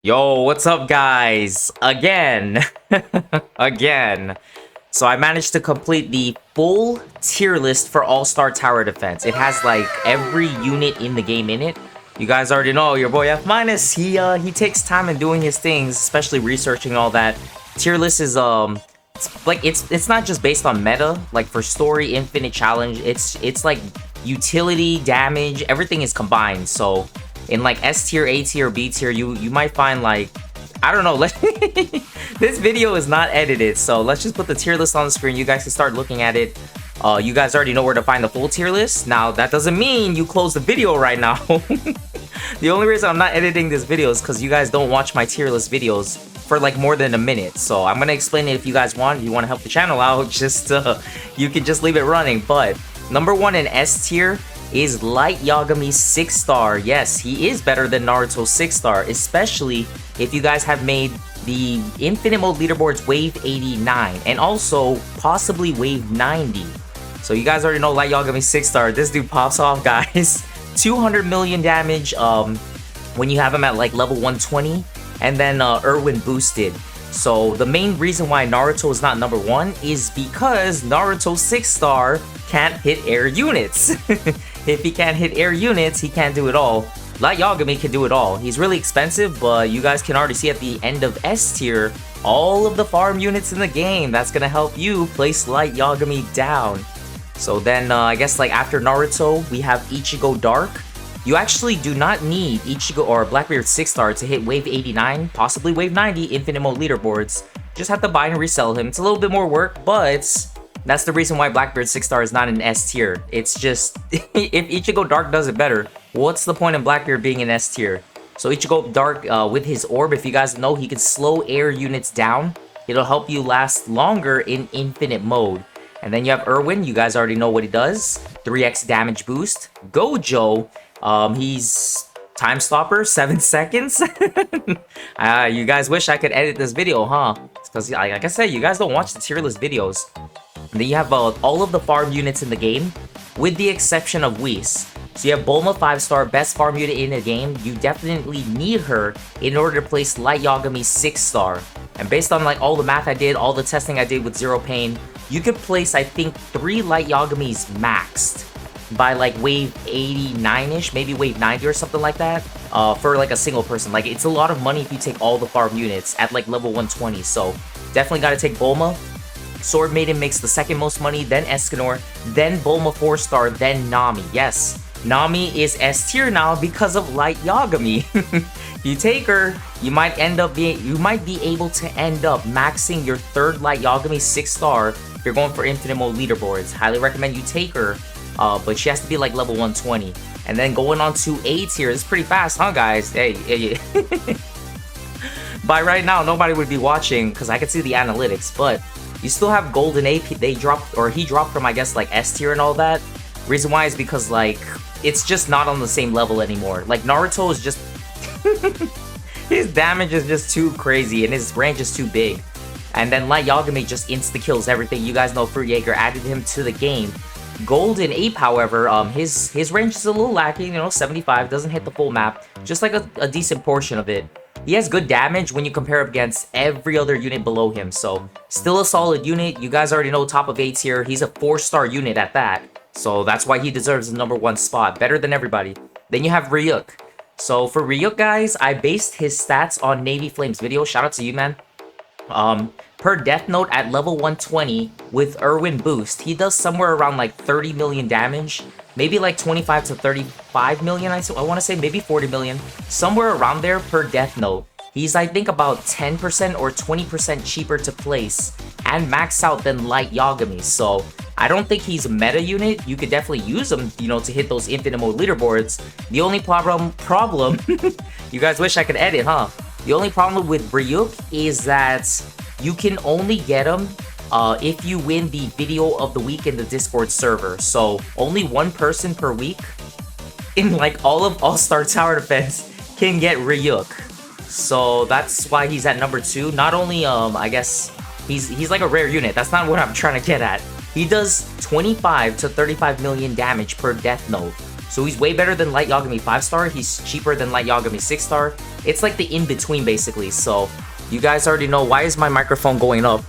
Yo, what's up, guys? Again. Again. So I managed to complete the full tier list for All-Star Tower Defense. It has like every unit in the game in it. You guys already know your boy F minus. He takes time in doing his things, especially researching all that. Tier list is it's not just based on meta. Like for story, infinite challenge, it's like utility, damage, everything is combined. So in like S tier, A tier, B tier, you might find like, I don't know. This video is not edited, so let's just put the tier list on the screen. You guys can start looking at it. You guys already know where to find the full tier list. Now, that doesn't mean you close the video right now. The only reason I'm not editing this video is because you guys don't watch my tier list videos for like more than a minute. So I'm gonna explain it if you guys want. If you want to help the channel out, just you can just leave it running. But number one in S tier is Light Yagami 6-star. Yes, he is better than Naruto 6-star, especially if you guys have made the Infinite Mode leaderboards Wave 89 and also possibly Wave 90. So you guys already know Light Yagami 6-star. This dude pops off, guys. 200 million damage when you have him at like level 120, and then Irwin boosted. So the main reason why Naruto is not number one is because Naruto 6-star can't hit air units. If he can't hit air units, he can't do it all. Light Yagami can do it all. He's really expensive, but you guys can already see at the end of S tier all of the farm units in the game. That's gonna help you place Light Yagami down. So then I guess like after Naruto, we have Ichigo Dark. You actually do not need Ichigo or Blackbeard 6-star to hit Wave 89, possibly Wave 90 Infinite Mode leaderboards. Just have to buy and resell him. It's a little bit more work, but that's the reason why Blackbeard 6-star is not in S tier. It's just, if Ichigo Dark does it better, what's the point in Blackbeard being in S tier? So Ichigo Dark, with his orb, if you guys know, he can slow air units down. It'll help you last longer in Infinite Mode. And then you have Irwin, you guys already know what he does. 3x damage boost. Gojo, he's Time Stopper, 7 seconds. You guys wish I could edit this video, huh? Because like I said, you guys don't watch the tier list videos. And then you have all of the farm units in the game, with the exception of Whis. So you have Bulma 5-star, best farm unit in the game. You definitely need her in order to place Light Yagami 6-star. And based on like all the math I did, all the testing I did with Zero Pain, you could place, I think, 3 Light Yagamis maxed by like wave 89-ish, maybe wave 90 or something like that, for like a single person. Like, it's a lot of money if you take all the farm units at like level 120. So definitely got to take Bulma. Sword Maiden makes the second most money, then Escanor, then Bulma 4-star, then Nami. Yes, Nami is S tier now because of Light Yagami. You take her, you might be able to end up maxing your third Light Yagami 6-star if you're going for Infinite Mode leaderboards. Highly recommend you take her, but she has to be like level 120. And then going on to A tier, it's pretty fast, huh, guys? Hey. By right now, nobody would be watching because I can see the analytics, but you still have Golden Ape. He dropped from, I guess, like S tier and all that. Reason why is because like it's just not on the same level anymore. Like Naruto is just his damage is just too crazy and his range is too big. And then Light Yagami just insta kills everything. You guys know Fruit Jaeger added him to the game. Golden Ape, however, his range is a little lacking. You know, 75 doesn't hit the full map, just like a decent portion of it. He has good damage when you compare him against every other unit below him, so still a solid unit. You guys already know top of A tier. He's a 4-star unit at that, so that's why he deserves the number 1 spot, better than everybody. Then you have Ryuk. So for Ryuk, guys, I based his stats on Navy Flame's video. Shout out to you, man. Per Death Note at level 120 with Irwin boost, he does somewhere around like 30 million damage. Maybe like 25 to 35 million, I want to say, maybe 40 million. Somewhere around there per Death Note. He's, I think, about 10% or 20% cheaper to place and max out than Light Yagami. So I don't think he's a meta unit. You could definitely use him, you know, to hit those Infinite Mode leaderboards. The only problem, you guys wish I could edit, huh? The only problem with Ryuk is that you can only get him if you win the video of the week in the Discord server. So only one person per week in like all of All-Star Tower Defense can get Ryuk. So that's why he's at number 2. Not only I guess he's like a rare unit. That's not what I'm trying to get at. He does 25 to 35 million damage per Death Note. So he's way better than Light Yagami 5-star. He's cheaper than Light Yagami 6-star. It's like the in-between, basically. So you guys already know. Why is my microphone going up?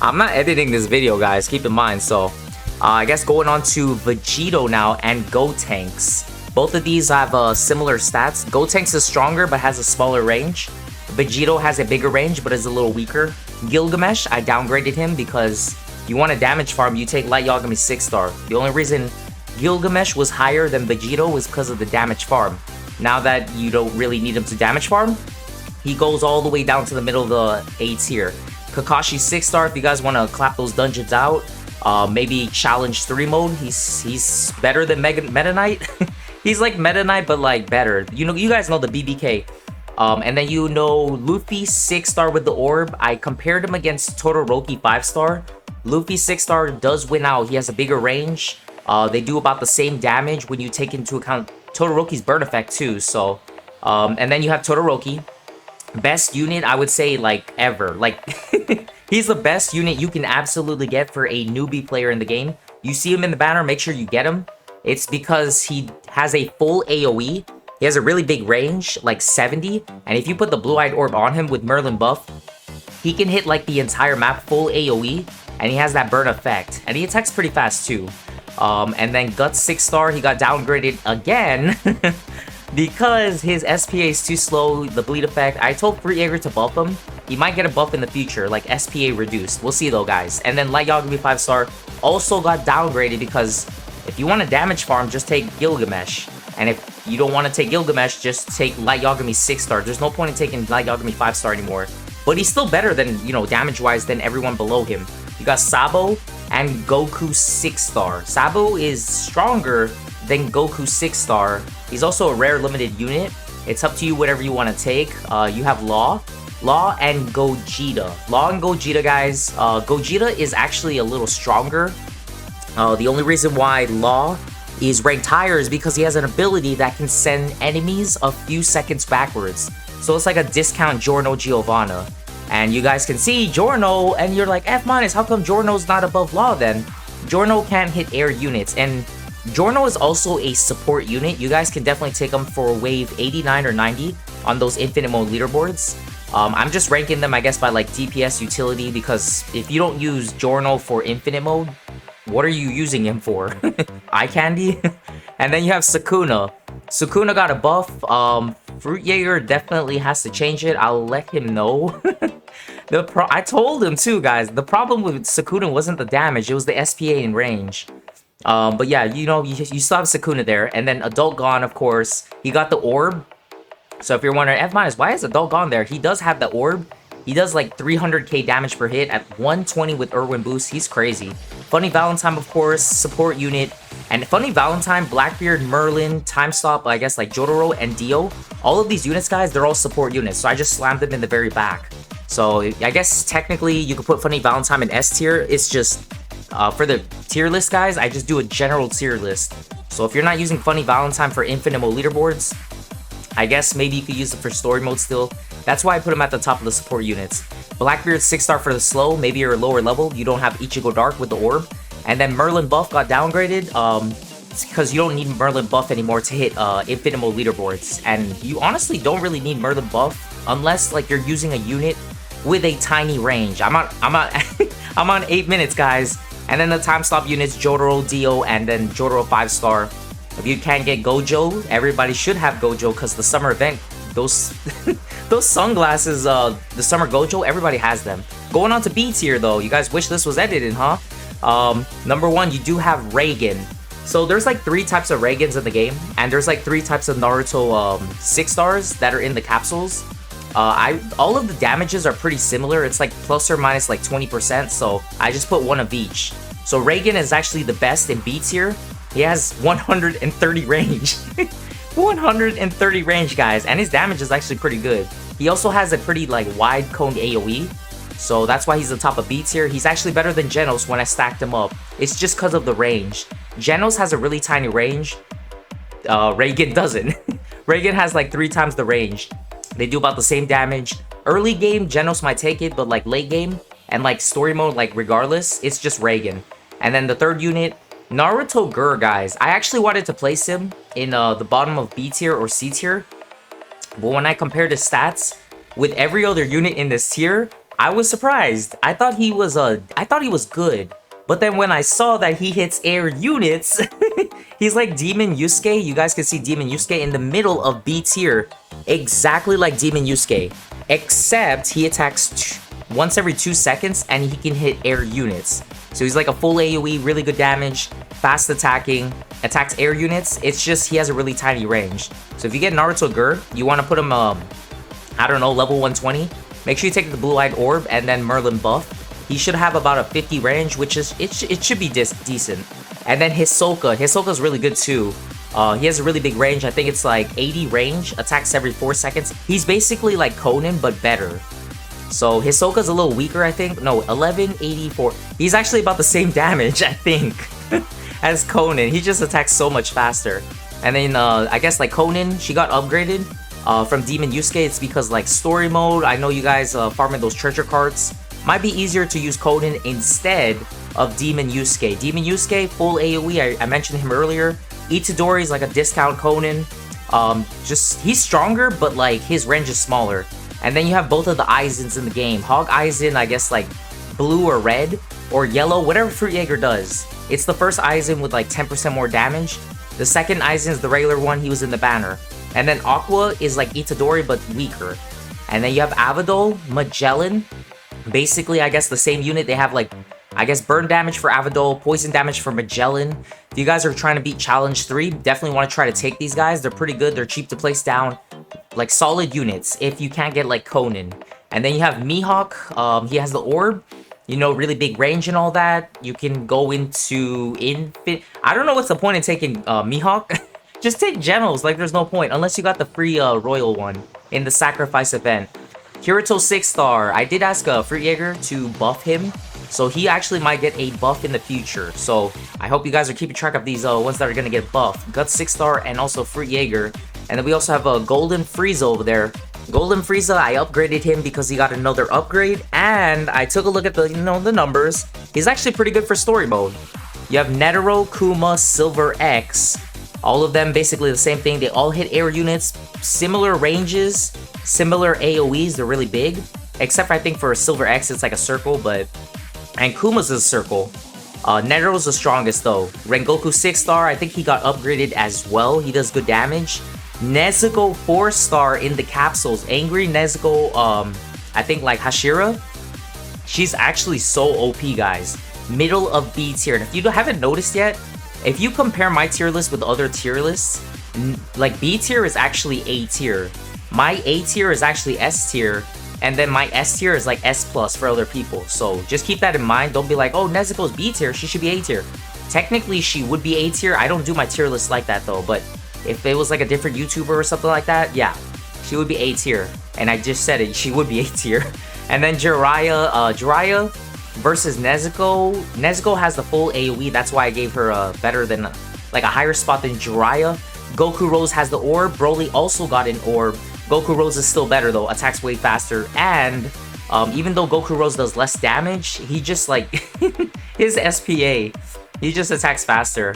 I'm not editing this video, guys. Keep in mind. So I guess going on to Vegito now and Gotenks. Both of these have similar stats. Gotenks is stronger but has a smaller range. Vegito has a bigger range but is a little weaker. Gilgamesh, I downgraded him because you want a damage farm, you take Light Yagami 6-star. The only reason Gilgamesh was higher than Vegito was because of the damage farm. Now that you don't really need him to damage farm, he goes all the way down to the middle of the A tier. Kakashi 6-star, if you guys want to clap those dungeons out, maybe challenge 3 mode. He's better than Meta Knight. He's like Meta Knight, but like better. You guys know the BBK. And then Luffy 6-star with the orb. I compared him against Todoroki 5-star. Luffy 6-star does win out. He has a bigger range. They do about the same damage when you take into account Todoroki's burn effect too. So, and then you have Todoroki. Best unit, I would say, like, ever. Like, he's the best unit you can absolutely get for a newbie player in the game. You see him in the banner, make sure you get him. It's because he has a full AoE. He has a really big range, like 70. And if you put the blue-eyed orb on him with Merlin buff, he can hit like the entire map full AoE. And he has that burn effect. And he attacks pretty fast too. And then Guts 6-star, he got downgraded again. Because his SPA is too slow, the bleed effect. I told Free Jaeger to buff him. He might get a buff in the future, like SPA reduced. We'll see though, guys. And then Light Yagami 5-star also got downgraded because if you want to damage farm, just take Gilgamesh. And if you don't want to take Gilgamesh, just take Light Yagami 6-star. There's no point in taking Light Yagami 5-star anymore. But he's still better than, damage-wise than everyone below him. You got Sabo and Goku 6-star. Sabo is stronger than Goku 6-star. He's also a rare limited unit. It's up to you whatever you want to take. You have Law and Gogeta. Law and Gogeta, guys. Gogeta is actually a little stronger. The only reason why Law is ranked higher is because he has an ability that can send enemies a few seconds backwards. So it's like a discount Giorno Giovanna. And you guys can see Giorno, and you're like, F-, how come Giorno's not above Law then? Giorno can't hit air units, and Giorno is also a support unit. You guys can definitely take him for wave 89 or 90 on those infinite mode leaderboards. I'm just ranking them, I guess, by like DPS utility, because if you don't use Giorno for infinite mode, what are you using him for? Eye candy? And then you have Sukuna. Sukuna got a buff. Fruit Jaeger definitely has to change it. I'll let him know. I told him too, guys. The problem with Sukuna wasn't the damage, it was the SPA in range. But yeah, you still have Sukuna there. And then Adult Gon, of course, he got the orb. So if you're wondering, F-, why is Adult Gon there? He does have the orb. He does like 300k damage per hit at 120 with Irwin boost. He's crazy. Funny Valentine, of course, support unit. And Funny Valentine, Blackbeard, Merlin, Time Stop, I guess like Jotaro and Dio. All of these units, guys, they're all support units. So I just slammed them in the very back. So I guess technically you could put Funny Valentine in S tier. It's just for the tier list, guys, I just do a general tier list. So if you're not using Funny Valentine for infinite mode leaderboards, I guess maybe you could use it for story mode still. That's why I put him at the top of the support units. Blackbeard 6-star for the slow. Maybe you're a lower level. You don't have Ichigo Dark with the orb. And then Merlin buff got downgraded because you don't need Merlin buff anymore to hit infinite mode leaderboards. And you honestly don't really need Merlin buff unless like you're using a unit with a tiny range. I'm on I'm on 8 minutes, guys. And then the time stop units, Jotaro, Dio, and then Jotaro 5-star. If you can't get Gojo, everybody should have Gojo because the summer event, those those sunglasses, the summer Gojo, everybody has them. Going on to B tier though, you guys wish this was edited, huh? Number 1, you do have Reagan. So there's like 3 types of Reagans in the game, and there's like 3 types of Naruto 6-stars that are in the capsules. All of the damages are pretty similar. It's like plus or minus like 20%, so I just put 1 of each. So Reagan is actually the best in B tier. He has 130 range. 130 range, guys, and his damage is actually pretty good. He also has a pretty like wide cone AoE, so that's why he's the top of B tier. He's actually better than Genos when I stacked him up. It's just because of the range. Genos has a really tiny range. Reagan doesn't. Reagan has like 3 times the range. They do about the same damage. Early game, Genos might take it, but like late game and like story mode, like regardless, it's just Reagan. And then the third unit, Naruto Gur, guys. I actually wanted to place him in the bottom of B tier or C tier. But when I compared his stats with every other unit in this tier, I was surprised. I thought he was good. But then when I saw that he hits air units, he's like Demon Yusuke. You guys can see Demon Yusuke in the middle of B tier. Exactly like Demon Yusuke. Except he attacks once every 2 seconds and he can hit air units. So he's like a full AoE, really good damage, fast attacking, attacks air units. It's just he has a really tiny range. So if you get Naruto Gur, you want to put him, I don't know, level 120. Make sure you take the blue-eyed orb and then Merlin buff. He should have about a 50 range, which is, it should be decent. And then Hisoka. Hisoka's really good too. He has a really big range. I think it's like 80 range, attacks every 4 seconds. He's basically like Conan, but better. So Hisoka's a little weaker, I think. No, 1184. He's actually about the same damage, I think, as Conan. He just attacks so much faster. And then I guess like Conan, she got upgraded from Demon Yusuke. It's because like story mode, I know you guys farming those treasure carts. Might be easier to use Conan instead of Demon Yusuke. Demon Yusuke, full AoE, I mentioned him earlier. Itadori is like a discount Conan. He's stronger, but like his range is smaller. And then you have both of the Aizens in the game. Hog Aizen, I guess like blue or red or yellow, whatever Fruit Jaeger does. It's the first Aizen with like 10% more damage. The second Aizen is the regular one, he was in the banner. And then Aqua is like Itadori but weaker. And then you have Avidol, Magellan. Basically, I guess the same unit. They have like, I guess burn damage for Avidol, poison damage for Magellan. If you guys are trying to beat Challenge 3, definitely want to try to take these guys. They're pretty good, they're cheap to place down. Like solid units if you can't get like Conan. And then you have Mihawk. He has the orb, you know, really big range and all that. You can go into infinite. I don't know what's the point in taking Mihawk. Just take generals, like there's no point unless you got the free royal one in the sacrifice event. Kirito 6-star. I did ask Fruit Jaeger to buff him, so he actually might get a buff in the future. So I hope you guys are keeping track of these ones that are gonna get buffed. Guts 6-star and also Fruit Jaeger. And then we also have a Golden Frieza over there. Golden Frieza, I upgraded him because he got another upgrade, and I took a look at the, you know, the numbers. He's actually pretty good for story mode. You have Netero, Kuma, Silver X. All of them basically the same thing. They all hit air units, similar ranges, similar AoEs. They're really big, except for I think for Silver X it's like a circle, but and Kuma's is a circle. Netero's the strongest though. Rengoku 6-star, I think he got upgraded as well. He does good damage. Nezuko 4-star in the capsules. Angry Nezuko, I think like Hashira. She's actually so OP, guys. Middle of B tier. And if you haven't noticed yet, if you compare my tier list with other tier lists, like B tier is actually A tier. My A tier is actually S tier. And then my S tier is like S plus for other people. So just keep that in mind. Don't be like, oh, Nezuko's B tier, she should be A tier. Technically, she would be A tier. I don't do my tier list like that though, but if it was like a different YouTuber or something like that, yeah, she would be A tier. And I just said it, she would be A tier. And then Jiraiya versus Nezuko. Nezuko has the full AoE, that's why I gave her better than, like a higher spot than Jiraiya. Goku Rose has the orb. Broly also got an orb. Goku Rose is still better though, attacks way faster. And even though Goku Rose does less damage, he just like, his SPA, he just attacks faster.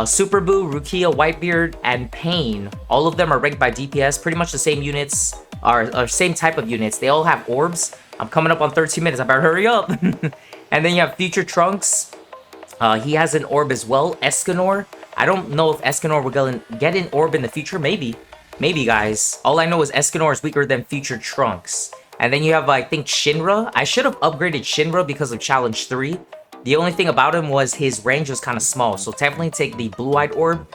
Super Boo, Rukia, Whitebeard, and Pain. All of them are ranked by DPS. Pretty much the same units, or same type of units. They all have orbs. I'm coming up on 13 minutes. I better hurry up. And then you have Future Trunks. He has an orb as well. Escanor. I don't know if Escanor will get an orb in the future. Maybe. Maybe, guys. All I know is Escanor is weaker than Future Trunks. And then you have, I think, Shinra. I should have upgraded Shinra because of Challenge 3. The only thing about him was his range was kind of small, so definitely take the blue-eyed orb.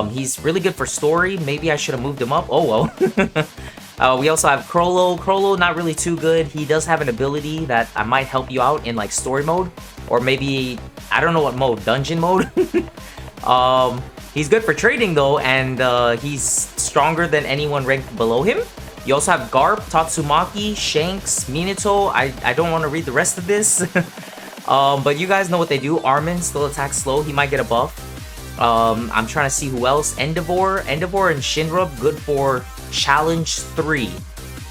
He's really good for story. Maybe I should have moved him up. Oh well. We also have Crollo. Crollo, not really too good. He does have an ability that I might help you out in like story mode, or maybe I don't know what mode, dungeon mode. He's good for trading though, and he's stronger than anyone ranked below him. You also have Garp, Tatsumaki, Shanks, Minato. I don't want to read the rest of this. But you guys know what they do. Armin still attacks slow. He might get a buff. I'm trying to see who else. Endeavor and Shinra, good for Challenge 3.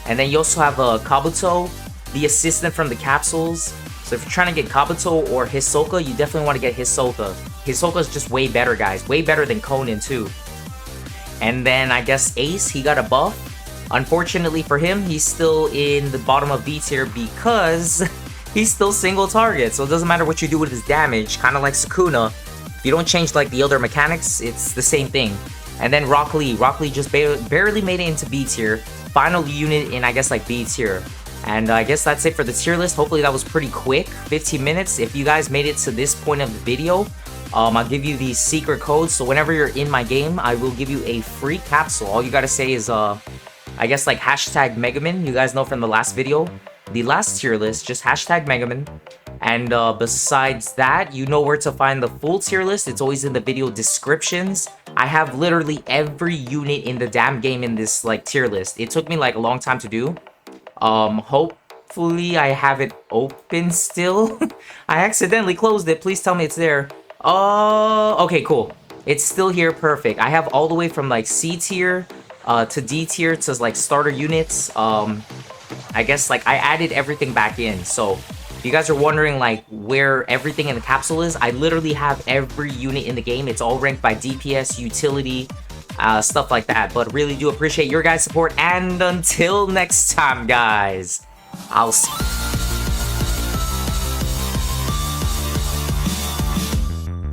And then you also have Kabuto, the assistant from the capsules. So if you're trying to get Kabuto or Hisoka, you definitely want to get Hisoka. Hisoka is just way better, guys. Way better than Conan, too. And then I guess Ace, he got a buff. Unfortunately for him, he's still in the bottom of B tier because he's still single target. So it doesn't matter what you do with his damage, kind of like Sukuna. If you don't change like the other mechanics, it's the same thing. And then Rock Lee. Rock Lee just barely made it into B tier. Final unit in, I guess, like B tier. And I guess that's it for the tier list. Hopefully that was pretty quick, 15 minutes. If you guys made it to this point of the video, I'll give you these secret codes. So whenever you're in my game, I will give you a free capsule. All you gotta say is, I guess like hashtag Megaman. You guys know from the last video, the last tier list, just hashtag Megaman. And besides that, you know where to find the full tier list. It's always in the video descriptions. I have literally every unit in the damn game in this like tier list. It took me like a long time to do. Hopefully I have it open still. I accidentally closed it. Please tell me it's there. Okay, cool. It's still here. Perfect. I have all the way from like C tier to D tier to like starter units. I guess like I added everything back in. So if you guys are wondering like where everything in the capsule is, I literally have every unit in the game. It's all ranked by DPS, utility, stuff like that. But really do appreciate your guys' support. And until next time, guys, I'll see